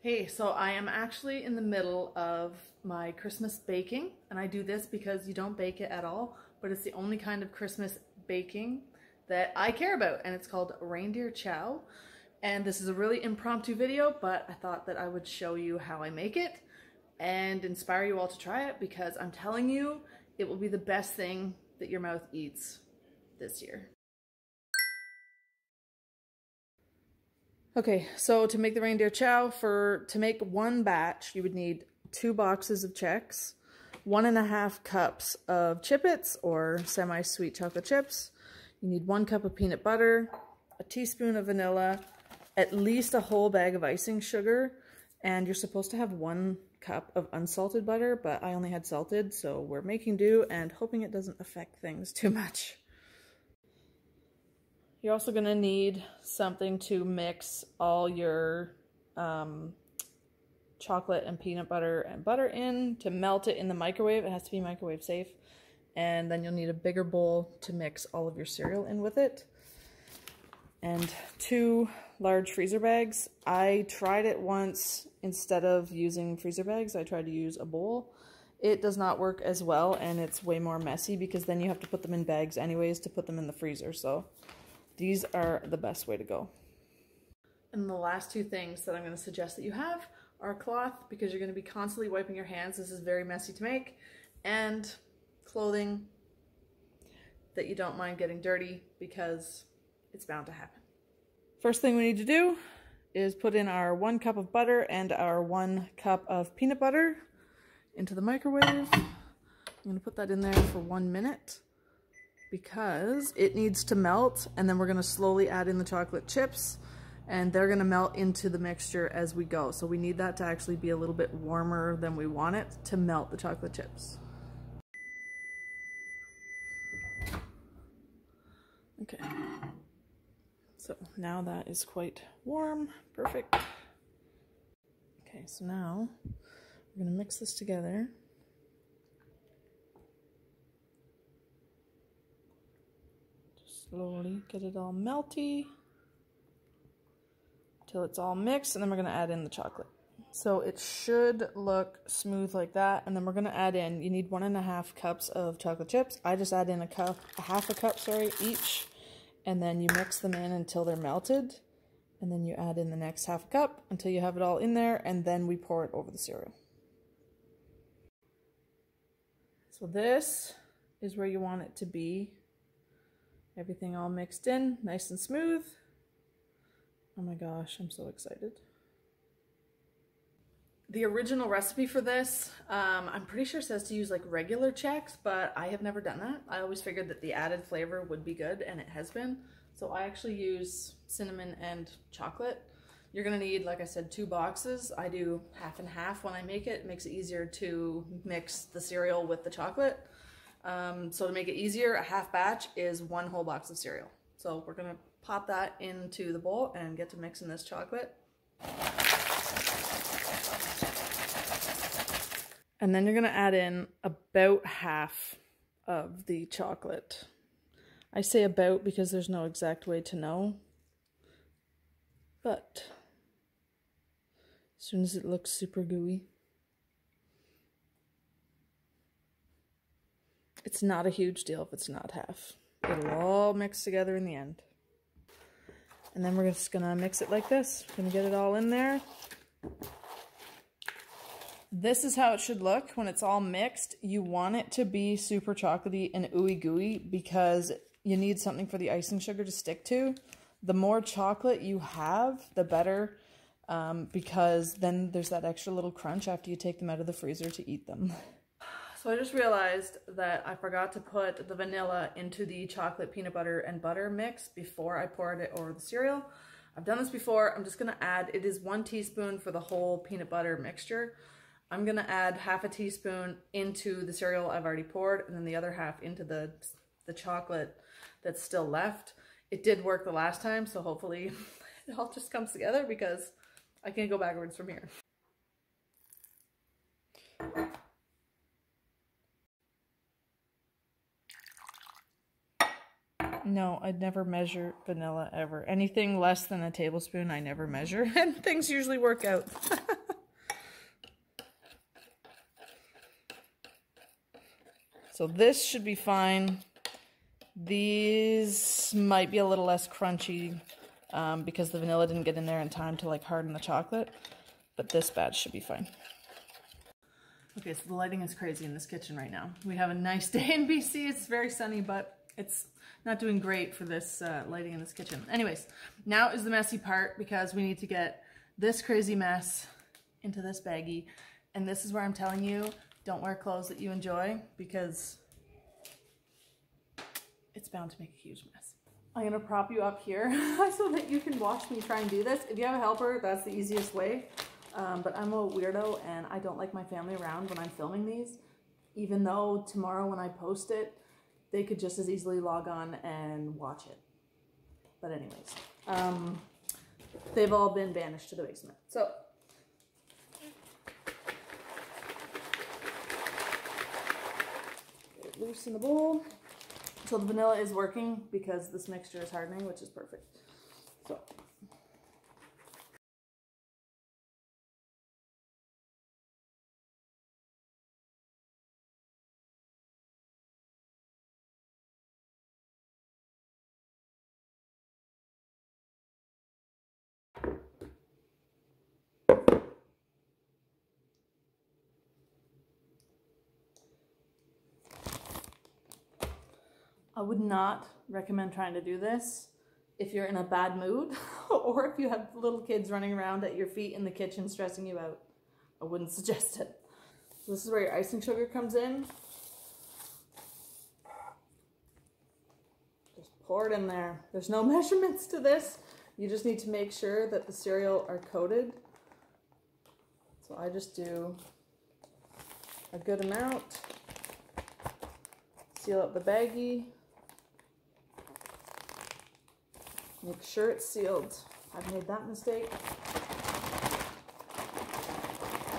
Hey, so I am actually in the middle of my Christmas baking, and I do this because you don't bake it at all, but it's the only kind of Christmas baking that I care about, and it's called Reindeer Chow. And this is a really impromptu video, but I thought that I would show you how I make it and inspire you all to try it, because I'm telling you, it will be the best thing that your mouth eats this year. Okay, so to make the reindeer chow, to make one batch, you would need 2 boxes of Chex, 1.5 cups of Chippets or semi-sweet chocolate chips. You need 1 cup of peanut butter, a teaspoon of vanilla, at least a whole bag of icing sugar, and you're supposed to have 1 cup of unsalted butter, but I only had salted, so we're making do and hoping it doesn't affect things too much. You're also going to need something to mix all your chocolate and peanut butter and butter in, to melt it in the microwave. It has to be microwave safe. And then you'll need a bigger bowl to mix all of your cereal in with it. And 2 large freezer bags. I tried it once. Instead of using freezer bags, I tried to use a bowl. It does not work as well, and it's way more messy because then you have to put them in bags anyways to put them in the freezer. So these are the best way to go. And the last 2 things that I'm going to suggest that you have are a cloth, because you're going to be constantly wiping your hands. This is very messy to make. And clothing that you don't mind getting dirty, because it's bound to happen. First thing we need to do is put in our 1 cup of butter and our 1 cup of peanut butter into the microwave. I'm going to put that in there for 1 minute, because it needs to melt, and then we're going to slowly add in the chocolate chips, and they're going to melt into the mixture as we go. So we need that to actually be a little bit warmer than we want it to melt the chocolate chips. Okay, so now that is quite warm. Perfect. Okay, so now we're going to mix this together. Slowly get it all melty until it's all mixed, and then we're going to add in the chocolate. So it should look smooth like that, and then we're going to add in, you need 1.5 cups of chocolate chips. I just add in half a cup each, and then you mix them in until they're melted, and then you add in the next half a cup until you have it all in there, and then we pour it over the cereal. So this is where you want it to be. Everything all mixed in, nice and smooth. Oh my gosh, I'm so excited. The original recipe for this, I'm pretty sure says to use like regular Chex, but I have never done that. I always figured that the added flavor would be good, and it has been. So I actually use cinnamon and chocolate. You're gonna need, like I said, 2 boxes. I do half and half when I make it. It makes it easier to mix the cereal with the chocolate. So to make it easier, a half batch is 1 whole box of cereal. So we're gonna pop that into the bowl and get to mixing this chocolate. And then you're gonna add in about half of the chocolate. I say about because there's no exact way to know. But as soon as it looks super gooey, it's not a huge deal if it's not half. It'll all mix together in the end. And then we're just gonna mix it like this. We're gonna get it all in there. This is how it should look when it's all mixed. You want it to be super chocolatey and ooey gooey, because you need something for the icing sugar to stick to. The more chocolate you have, the better, because then there's that extra little crunch after you take them out of the freezer to eat them. So I just realized that I forgot to put the vanilla into the chocolate, peanut butter, and butter mix before I poured it over the cereal. I've done this before. I'm just going to add, it is 1 teaspoon for the whole peanut butter mixture. I'm going to add half a teaspoon into the cereal I've already poured, and then the other half into the chocolate that's still left. It did work the last time, so hopefully it all just comes together, because I can't go backwards from here. No, I'd never measure vanilla ever. Anything less than a tablespoon, I never measure, and things usually work out. So this should be fine. These might be a little less crunchy because the vanilla didn't get in there in time to like harden the chocolate, but this batch should be fine. Okay, so the lighting is crazy in this kitchen right now. We have a nice day in BC. It's very sunny, but it's not doing great for this lighting in this kitchen. Anyways, now is the messy part because we need to get this crazy mess into this baggie. And this is where I'm telling you, don't wear clothes that you enjoy because it's bound to make a huge mess. I'm gonna prop you up here so that you can watch me try and do this. If you have a helper, that's the easiest way. But I'm a weirdo and I don't like my family around when I'm filming these. Even though tomorrow when I post it, they could just as easily log on and watch it. But anyways, they've all been banished to the basement. So, get it loose in the bowl. So the vanilla is working because this mixture is hardening, which is perfect. So. I would not recommend trying to do this if you're in a bad mood or if you have little kids running around at your feet in the kitchen stressing you out. I wouldn't suggest it. This is where your icing sugar comes in. Just pour it in there. There's no measurements to this. You just need to make sure that the cereal are coated. So I just do a good amount. Seal up the baggie. Make sure it's sealed. I've made that mistake.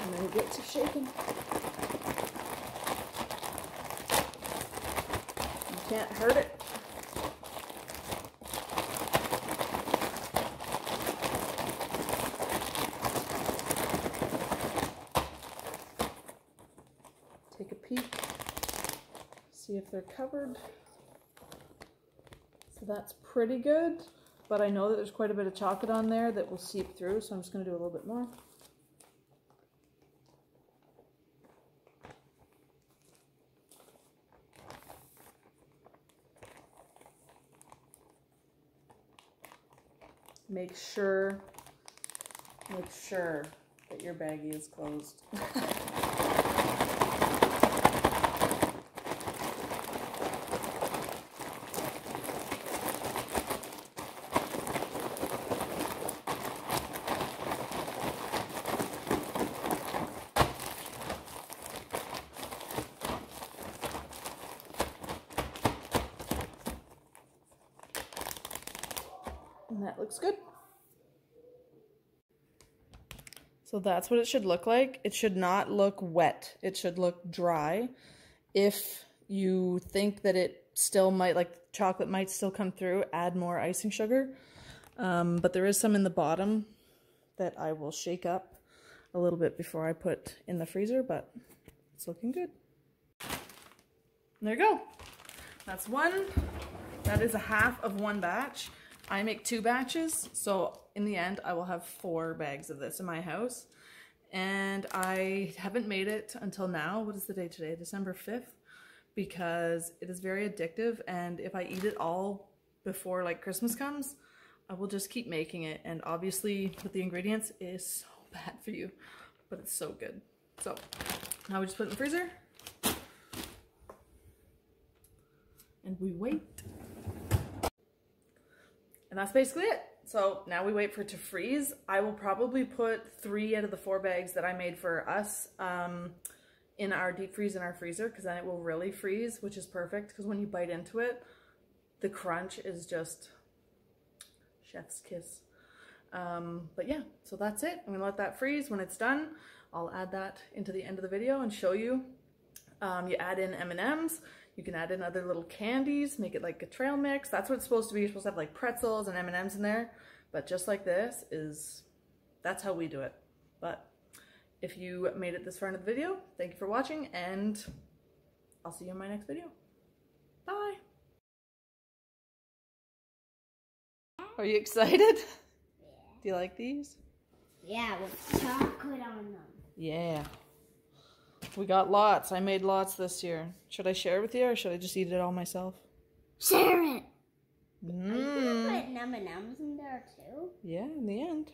And then you get to shaking. You can't hurt it. Take a peek. See if they're covered. So that's pretty good. But I know that there's quite a bit of chocolate on there that will seep through, so I'm just going to do a little bit more. Make sure that your baggie is closed. And that looks good. So that's what it should look like. It should not look wet. It should look dry. If you think that it still might, like chocolate might still come through, add more icing sugar. But there is some in the bottom that I will shake up a little bit before I put in the freezer, but it's looking good. And there you go. That's one. That is a half of one batch. I make 2 batches, so in the end I will have 4 bags of this in my house. And I haven't made it until now. What is the day today? December 5th. Because it is very addictive, and if I eat it all before like Christmas comes, I will just keep making it. And obviously with the ingredients, it is so bad for you, but it's so good. So now we just put it in the freezer. And we wait. And that's basically it. So now we wait for it to freeze. I will probably put 3 out of the 4 bags that I made for us in our deep freeze in our freezer, because then it will really freeze, which is perfect, because when you bite into it, the crunch is just chef's kiss. But yeah, so that's it. I'm gonna let that freeze. When it's done, I'll add that into the end of the video and show you. You add in M&Ms. You can add in other little candies, make it like a trail mix. That's what it's supposed to be. You're supposed to have like pretzels and M&Ms in there. But just like this that's how we do it. But if you made it this far into the video, thank you for watching, and I'll see you in my next video. Bye. Are you excited? Yeah. Do you like these? Yeah, with chocolate on them. Yeah. We got lots. I made lots this year. Should I share with you or should I just eat it all myself? Share it! Mm. Are you gonna put M&Ms in there too? Yeah, in the end.